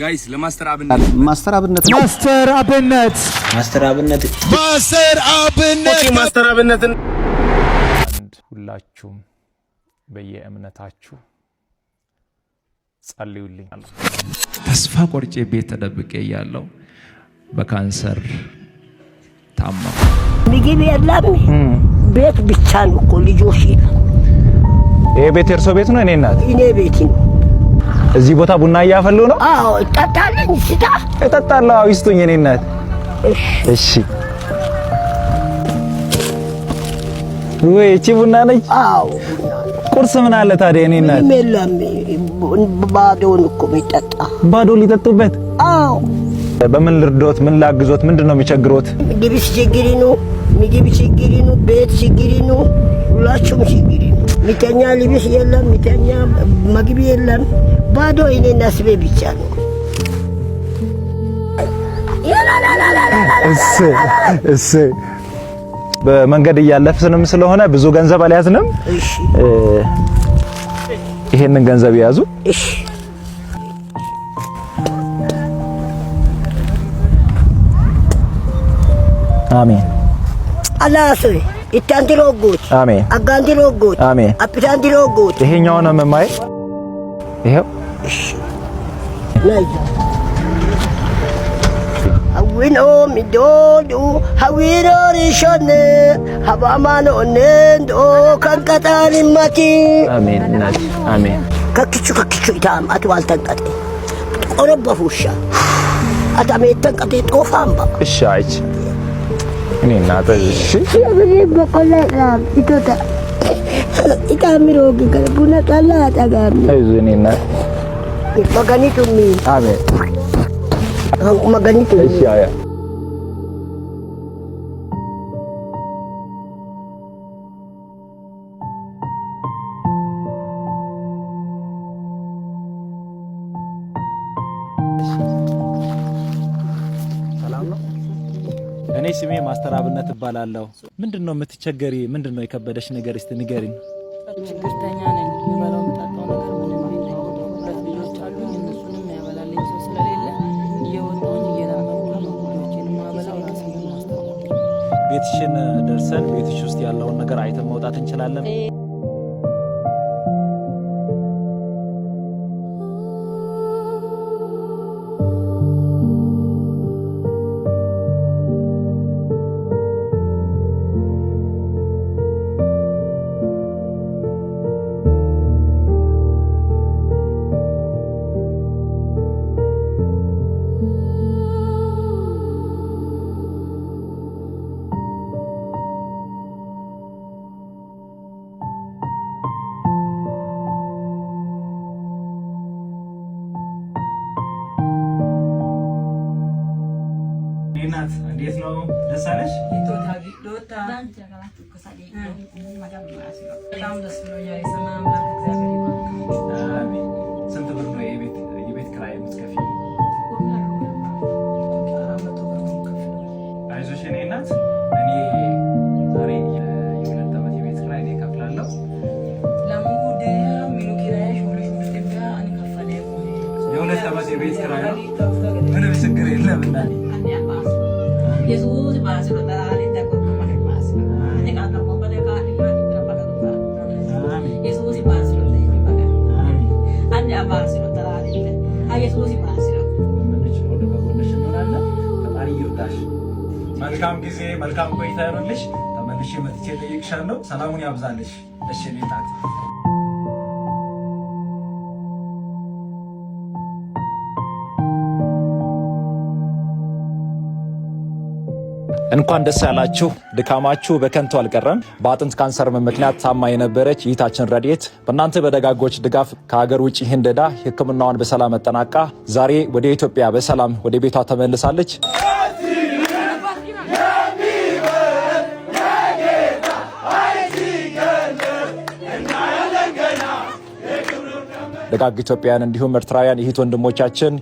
ጋይስ ለማስተር አብነት ሁላችሁም በየእምነታችሁ ጸልዩልኝ። ተስፋ ቆርጬ ቤት ተደብቄ ያለው በካንሰር ታመምኩ። ምግብ የለም ቤት ብቻ ነው እኮ ልጆች። ይሄ ቤት የእርሶ ቤት ነው? እኔ እናት እኔ ቤት ነው። እዚህ ቦታ ቡና እያፈሉ ነው? አዎ እጠጣለሁ። እጠጣለሁ። አዎ ይስጡኝ እኔ እናት። እሺ ወይ እቺ ቡና ነች? አዎ። ቁርስ ምን አለ ታዲያ? እኔ እናት የለም ባዶን እኮ የሚጠጣ ባዶ ሊጠጡበት? አዎ። በምን ልርዶት? ምን ላግዞት? ምንድነው የሚቸግሮት? ምግብ ችግር ነው፣ ምግብ ችግር ነው፣ ቤት ችግር ነው፣ ሁላችሁም ችግር ነው። ሚተኛ ልብስ የለም፣ ሚተኛ ምግብ የለም፣ ባዶ እኔና ስቤ ብቻ ነው። እሺ በመንገድ እያለፍንም ስለሆነ ብዙ ገንዘብ አልያዝንም። እሺ ይሄንን ገንዘብ ያዙ። እሺ አሜን። አላህ ኢታንቲሮጎች አሜን። አጋንቲሮጎች አሜን። አፕታንቲሮጎች ይሄኛው ነው መማይ። ይሄው እሺ ላይ አዊኖ ሚዶዱ ሀዊሮ ሪሾን ሀባማኖ ነንዶ ከንቀጣን ማቲ አሜን። እናት አሜን። ከክቹ ኢታም አትዋል ተንቀጤ ጦረበፉሻ አታሜ ተንቀጤ ጦፋምባ እሺ አይች እኔ እናት እሺ ያብሪ በቆላላ ኢቶታ ኢታሚሮግ ከቡና ጣላ ታጋም አይዞ እኔ እናት መጋኒቱሚ አሜን። መጋኒቱ እሺ አያ እኔ ስሜ ማስተር አብነት እባላለሁ። ምንድነው የምትቸገሪ? ምንድነው የከበደሽ ነገር? እስቲ ንገሪኝ። ችግርተኛ ነኝ። የምበላው የምጠጣው ነገር ምንም የለኝም። ሁለት ልጆች አሉኝ። እነሱንም ያበላልኝ ሰው ስለሌለ እየወጣሁኝ እየለመንኩ ነው ልጆቼን ማበላው ራሴን ማስተዋወቅ። ቤትሽን ደርሰን ቤትሽ ውስጥ ያለውን ነገር አይተን መውጣት እንችላለን? እናት እንዴት ነው? ደስ አለሽ? ዶታ በጣም ደስ ብሎኛል። የሰማይ አምላክ እግዚአብሔር ይባርክ። አሜን። ስንት ብር ነው የቤት ኪራይ የምትከፊ? አይዞሽ የኔ እናት፣ እኔ ዛሬ የሁለት ዓመት የቤት ኪራይ እኔ እከፍላለሁ። ለሙዴ ሚኑ ኪራይ ሾልሽ ኢትዮጵያ አንከፈለ የሁለት ዓመት የቤት ኪራይ ነው። ምንም ችግር የለም እናት። Jesus masih bertahan di takut kemarin masih. Ini kata mau pada kali mati berapa kali? Yesus masih bertahan di bagai. Anda masih bertahan di. Yesus masih. ወደ በጎነሽ እንሆናለን። ፈጣሪ ይርዳሽ። መልካም ጊዜ መልካም ቆይታ ይሁንልሽ። ተመልሼ መጥቼ እጠይቅሻለሁ። ሰላሙን ያብዛልሽ። እሺ እኔ እናት እንኳን ደስ ያላችሁ። ድካማችሁ በከንቱ አልቀረም። በአጥንት ካንሰር ምክንያት ታማ የነበረች ይታችን ረድኤት በእናንተ በደጋጎች ድጋፍ ከሀገር ውጭ ህንደዳ ሕክምናዋን በሰላም አጠናቃ ዛሬ ወደ ኢትዮጵያ በሰላም ወደ ቤቷ ተመልሳለች። ደጋግ ኢትዮጵያውያን እንዲሁም ኤርትራውያን ይህት ወንድሞቻችን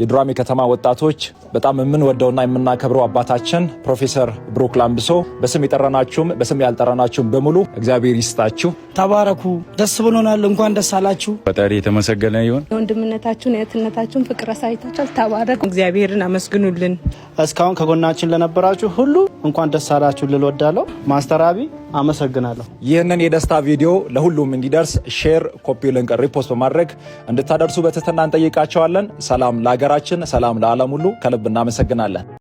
የዱራሜ ከተማ ወጣቶች በጣም የምንወደውና የምናከብረው አባታችን ፕሮፌሰር ብሩክ ላምብሶ በስም የጠራናችሁም በስም ያልጠራናችሁም በሙሉ እግዚአብሔር ይስጣችሁ። ተባረኩ። ደስ ብሎናል። እንኳን ደስ አላችሁ። ፈጣሪ የተመሰገነ ይሁን። ወንድምነታችሁን የእህትነታችሁን ፍቅር አሳይታችኋል። ተባረኩ። እግዚአብሔርን አመስግኑልን። እስካሁን ከጎናችን ለነበራችሁ ሁሉ እንኳን ደስ አላችሁ ልል ወዳለሁ። ማስተር አቢ አመሰግናለሁ። ይህንን የደስታ ቪዲዮ ለሁሉም እንዲደርስ ሼር፣ ኮፒ ሊንክ፣ ሪፖስት በማድረግ እንድታደርሱ በትህትና እንጠይቃቸዋለን። ሰላም ለሀገራችን፣ ሰላም ለዓለም ሁሉ። ከልብ እናመሰግናለን።